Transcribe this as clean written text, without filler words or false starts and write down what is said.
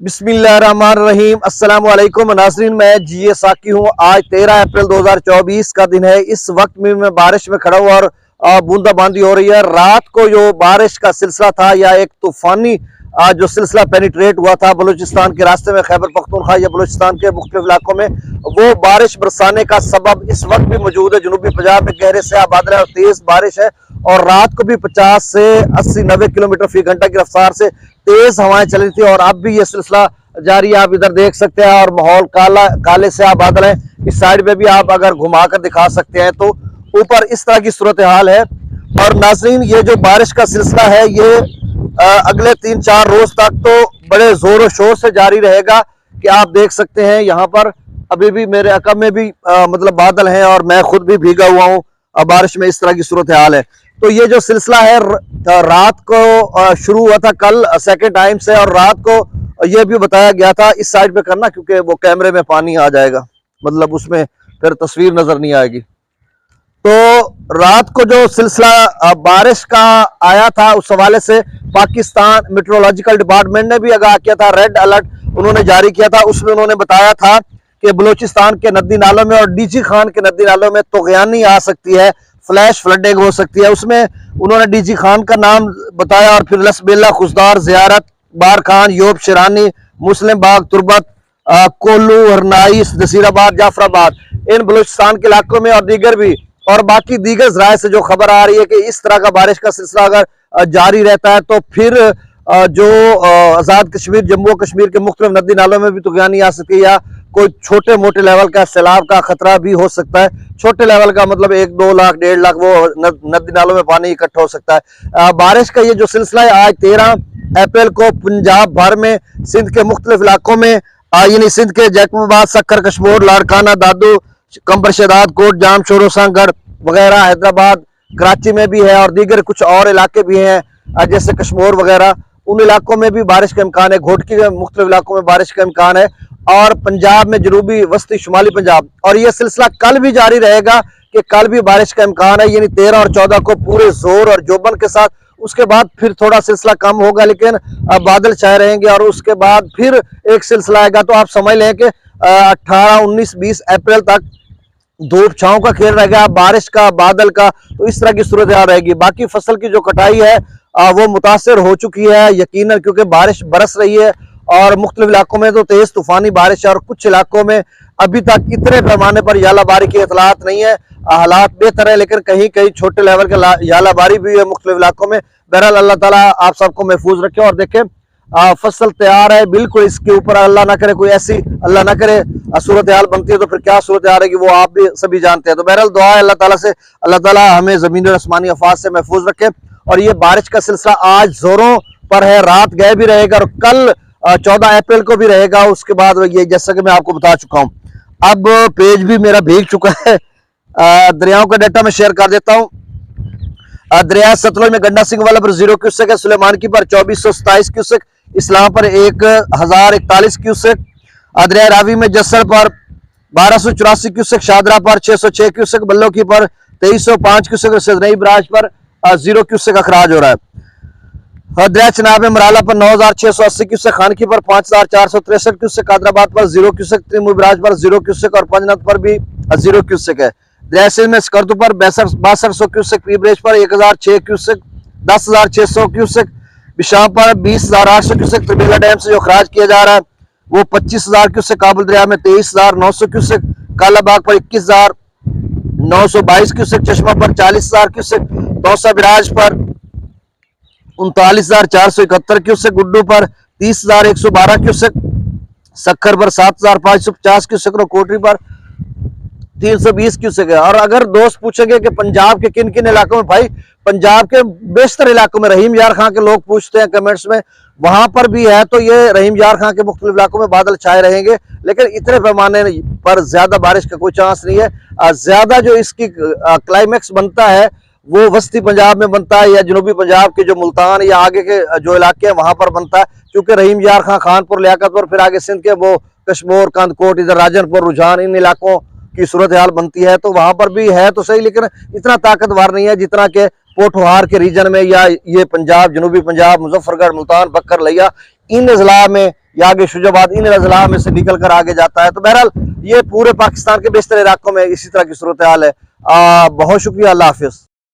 बिस्मिल्लाहिर्रहमानिर्रहीम। अस्सलाम वालेकुम नाज़रीन, मैं जी साकी हूँ। आज 13 अप्रैल 2024 का दिन है। इस वक्त में मैं बारिश में खड़ा हूँ और बूंदाबांदी हो रही है। रात को जो बारिश का सिलसिला था या एक तूफानी जो सिलसिला पेनिट्रेट हुआ था बलूचिस्तान के रास्ते में, खैबर पख्तूनख्वा या बलूचिस्तान के मुख्तलिफ इलाकों में, वो बारिश बरसाने का सबब इस वक्त भी मौजूद है। जनूबी पंजाब में गहरे स्याह बादल है और तेज बारिश है और रात को भी 50 से 80-90 किलोमीटर फी घंटा की रफ्तार से तेज हवाएं चल रही थी और अब भी ये सिलसिला जारी है। आप इधर देख सकते हैं और माहौल काले से आप बादल है। इस साइड में भी आप अगर घुमाकर दिखा सकते हैं तो ऊपर इस तरह की सूरत हाल है। और नाज़रीन, ये जो बारिश का सिलसिला है ये अगले 3-4 रोज तक तो बड़े जोरों शोर से जारी रहेगा। कि आप देख सकते हैं यहाँ पर अभी भी मेरे अकब में भी मतलब बादल हैं और मैं खुद भी भीगा हुआ हूँ बारिश में। इस तरह की सूरत हाल है। तो ये जो सिलसिला है रात को शुरू हुआ था कल सेकेंड टाइम से, और रात को ये भी बताया गया था इस साइड पे करना क्योंकि वो कैमरे में पानी आ जाएगा, मतलब उसमें फिर तस्वीर नजर नहीं आएगी। तो रात को जो सिलसिला बारिश का आया था उस हवाले से पाकिस्तान मेट्रोलॉजिकल डिपार्टमेंट ने भी आगाह किया था। रेड अलर्ट उन्होंने जारी किया था। उसमें उन्होंने बताया था कि बलूचिस्तान के नदी नालों में और डीजी खान के नदी नालों में तुग़यानी आ सकती है, फ्लैश फ्लडिंग हो सकती है। उसमें उन्होंने डीजी खान का नाम बताया और फिर लसबेला, खुशदार, ज़ियारत, बार खान, योब, शिरानी, मुस्लिम बाग, तुरबत, कोल्लू, हरनाई, नसीराबाद, जाफराबाद, इन बलूचिस्तान के इलाकों में और दीगर भी, और बाकी दीगर ज़राए से जो खबर आ रही है कि इस तरह का बारिश का सिलसिला अगर जारी रहता है तो फिर जो आज़ाद कश्मीर, जम्मू कश्मीर के मुख्तलिफ नदी नालों में भी तुग़यानी आ सकती है या कोई छोटे मोटे लेवल का सैलाब का खतरा भी हो सकता है। छोटे लेवल का मतलब 1-2 लाख 1.5 लाख वो नदी नालों में पानी इकट्ठा हो सकता है। बारिश का ये जो सिलसिला है आज 13 अप्रैल को पंजाब भर में, सिंध के मुख्तलिफ इलाकों में, यानी सिंध के जैकबाबाद, सक्कर, कशमोर, लाड़काना, दादू, कंबर शदाद, कोट जाम, शोरोसांगढ़ वगैरह, हैदराबाद, कराची में भी है और दीगर कुछ और इलाके भी हैं जैसे कश्मीर वगैरह, उन इलाकों में भी बारिश का इम्कान है। घोटकी के मुख्तलिफ इलाकों में बारिश का इम्कान है और पंजाब में जनूबी वस्ती शुमाली पंजाब, और यह सिलसिला कल भी जारी रहेगा कि कल भी बारिश का इम्कान है, यानी 13 और 14 को पूरे जोर और जोबन के साथ। उसके बाद फिर थोड़ा सिलसिला कम होगा लेकिन बादल छाए रहेंगे और उसके बाद फिर एक सिलसिला आएगा। तो आप समझ लें कि 18, 19, 20 अप्रैल तक धूप छांव का खेल रहेगा, बारिश का, बादल का। तो इस तरह की सूरत रहेगी। बाकी फसल की जो कटाई है वो मुतासर हो चुकी है यकीनन, क्योंकि बारिश बरस रही है और मुख्तलिफ इलाकों में तो तेज तूफानी बारिश है और कुछ इलाकों में अभी तक इतने पैमाने पर यालाबारी की इतलात नहीं है। हालात बेहतर है लेकिन कहीं कहीं छोटे लेवल के यालाबारी भी है मुख्तलिफ इलाकों में। बहरहाल अल्लाह ताला आप सबको महफूज रखे और देखें फसल तैयार है बिल्कुल। इसके ऊपर अल्लाह ना करे कोई ऐसी, अल्लाह ना करे सूरत हाल बनती है तो फिर क्या सूरत हाल रहेगी वो आप भी सभी जानते हैं। तो बहरहाल दुआ है अल्लाह ताला से, अल्लाह ताला हमें जमीन और आसमानी अफवाज से महफूज रखे। और ये बारिश का सिलसिला आज जोरों पर है, रात गए भी रहेगा और कल 14 अप्रैल को भी रहेगा। उसके बाद ये जैसा कि मैं आपको बता चुका हूँ। अब पेज भी मेरा भीग चुका है। दरियाओं का डाटा मैं शेयर कर देता हूँ। दरिया सतलुज में गंडा सिंह वाला पर 0 क्यूसेक है, सुलेमान की पर 2427 क्यूसेक, इस्लाम पर 1041 क्यूसेक, दरिया रावी में जस्सर पर 1284 क्यूसेक, शादरा पर 606 क्यूसेक, बल्लो की पर 2305 क्यूसेक, सजनई बराज पर 0 क्यूसेक अखराज हो रहा है। दरिया चनाब में मराला पर 9680 क्यूसेक, खानकी पर 5463 क्यूसेक, कादराबाद पर 0 क्यूसेक, त्रिमुई बराज पर 0 क्यूसेक और पंजनत पर भी 0 क्यूसेक है। दरिया में स्कर्दू पर 6200 क्यूसेक, पीब्रेज पर 1006 क्यूसेक, 10600 क्यूसेक, बिशाम पर 20800 क्यूसेक, त्रिबेला डैम से जो खराज किया जा रहा है वो 25000 क्यूसेक, काबुल दरिया में 23900 क्यूसेक, कालाबाग पर 21922 क्यूसेक, चश्मा पर 40000 क्यूसेक, दौसा बिराज पर 39471 क्यूसेक, गुड्डू पर 30112 क्यूसेक, सक्खर पर 7550 क्यूसेक और कोटरी पर 320 क्यूसेक है। और अगर दोस्त पूछेंगे कि पंजाब के किन किन इलाकों में, भाई पंजाब के बेशतर इलाकों में, रहीम यार खां के लोग पूछते हैं कमेंट्स में, वहां पर भी है। तो ये रहीम यार खां के मुख्तलिफ इलाकों में बादल छाए रहेंगे लेकिन इतने पैमाने पर ज्यादा बारिश का कोई चांस नहीं है। ज्यादा जो इसकी क्लाइमेक्स बनता है वो वस्ती पंजाब में बनता है या जनूबी पंजाब के जो मुल्तान या आगे के जो इलाके हैं वहां पर बनता है, क्योंकि रहीम यार खां, खानपुर, लियाकतपुर, फिर आगे सिंध के वो कश्मीर, कंदकोट, इधर राजनपुर, रुझान, इन इलाकों की सूरत हाल बनती है। तो वहां पर भी है तो सही लेकिन इतना ताकतवर नहीं है जितना कि पोठोहार के रीजन में या ये पंजाब, जनूबी पंजाब, मुजफ्फरगढ़, मुल्तान, बक्कर, लिया, इन अजला में या आगे शुजाबाद, इन अजला में से निकल कर आगे जाता है। तो बहरहाल ये पूरे पाकिस्तान के बेशतर इलाकों में इसी तरह की सूरत हाल है। बहुत शुक्रिया, अल्लाह हाफिज।